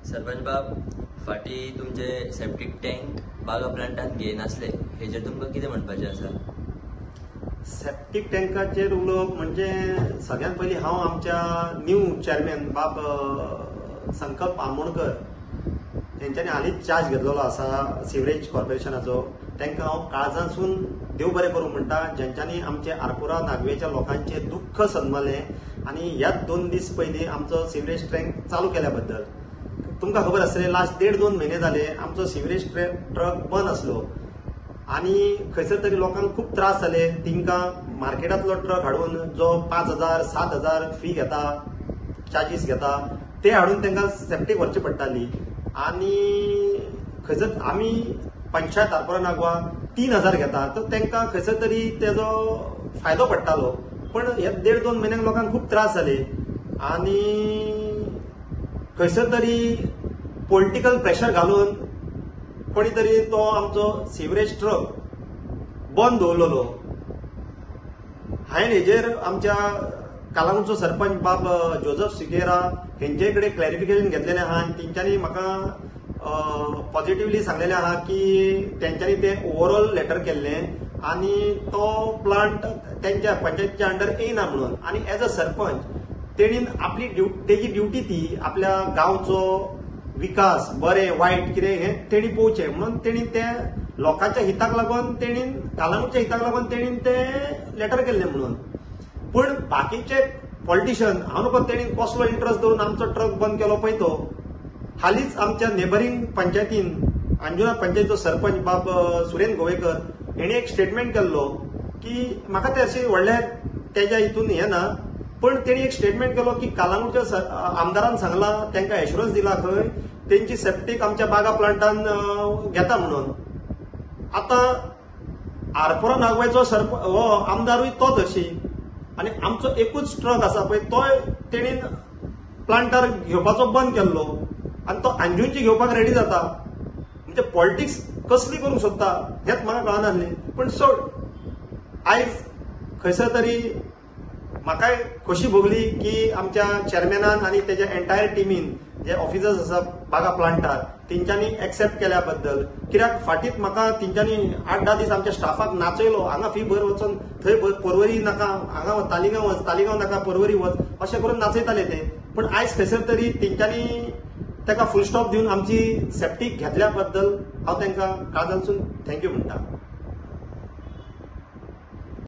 सरपंच बाब, फाटी तुमचे सेप्टिक टँक बागा प्लांटान घेयनासले हेजेर तुमकां कितें म्हणपाचें आसा? सेप्टिक टँकाचेर उलोवप म्हणजे सगळ्यात पयलीं हांव आमच्या न्यू चेअरमॅन बाब संकल्प आमोणकर तेंच्यांनी हालींच चार्ज घेतलेलो आसा सिवरेज कॉर्पोरेशनाचो. तांकां हांव काळजांसून देव बरें करूं म्हणटा, जेंच्यांनी आमचे आरपोरा नागवेच्या लोकांचें दुख्ख सन्मलें आनी ह्याच 2 दीस पयलीं आमचो सिवरेज टँक चालू केल्या बद्दल. तुमकां खबर आसतलें, लास्ट 1.5-2 म्हयने जाले आमचो सिवरेज ट्रक बंद आसलो आनी खंयसर तरी लोकांक खूब त्रास जाले. तिंकां मार्केटांतलो ट्रक हाडून जो 5,000-7,000 फी घेता, चार्जीस घेता, ते हाडून तांकां सेप्टीक व्हरची पडटाली. आनी खंयसर आमी पंचायत आरपोरा नागवा 3,000 घेता, तर तांकां खंयसर तरी तेजो फायदो पडटालो. पण ह्या 1.5-2 म्हयन्यांक लोकांक खूब त्रास जाले आनी खंयसर तरी पॉलिटिकल प्रेशर घालून कोणी तरी तो आमचो सिवरेज ट्रक बंद दवरलेलो. हांवें हेजेर आमच्या कालांगूटचो सरपंच बाब जोझफ सिगेरा हेंचे कडेन क्लॅरिफिकेशन घेतलेलें आहा आनी तेंच्यांनी म्हाका पॉझिटिव्हली सांगलेलें आहा की तेंच्यांनी तें ओवरऑल लेटर केल्लें आनी तो प्लांट तेंच्या पंचायतीच्या अंडर येयना म्हणून. आनी एज अ सरपंच तेणीन आपली तेजी ड्युटी ती आपल्या गांवचो विकास बरें वायट कितें हें तेणी पळोवचें म्हणून तेणी तें लोकांच्या हिताक लागून तेणीन कालांगूटच्या हिताक लागून तेणीन तें लेटर केल्लें म्हणून. पूण बाकीचे पॉलिटिशियन हांव नकळो तेणी कसलो इंट्रस्ट दवरून आमचो ट्रक बंद केलो पळय तो. हालींच आमच्या नेबरींग पंचायतीन अंजुना पंचायतीचो सरपंच बाब सुरेन गोवेकर हेणे एक स्टेटमेंट केल्लो की म्हाका ते अशें व्हडलें तेज्या हितून हें ना, पण तेणी एक स्टेटमेंट केलो की कालांगूटच्या आमदारान सांगलां, तांकां एश्युरन्स दिला खंय तेंची सेप्टीक आमच्या बागा प्लांटान घेता म्हणून. आतां आरपोरा नागवेचो हो आमदारूय तोच अशी आनी आमचो एकूच ट्रक आसा पळय तोय तेणीन प्लांटार घेवपाचो बंद केल्लो आनी तो अंजुनची घेवपाक रेडी जाता. म्हणजे पॉलिटिक्स कसली करूंक सोदता हेंच म्हाका कळनासलें. पण सोड, आयज खंयसर तरी म्हाकाय खोशी भोगली की आमच्या चेअरमॅनान आनी तेज्या एंटायर टिमीन जे ऑफिसर्स आसा बागा प्लांटार तेंच्यांनी एक्सेप्ट केल्या बद्दल. कित्याक फाटींच म्हाका तेंच्यांनी 8-10 दीस आमच्या स्टाफाक नाचयलो, हांगा फी भर वचून थंय परवरी नाका, हांगा तालिगांव वच, तालिगांव नाका परवरी वच, अशें करून नाचयताले ते. पण आयज खंयसर तरी तेंच्यांनी ताका फुल स्टॉप दिवन आमची सेप्टीक घेतल्या बद्दल हांव तांकां काळजांसून थँक्यू म्हणटा.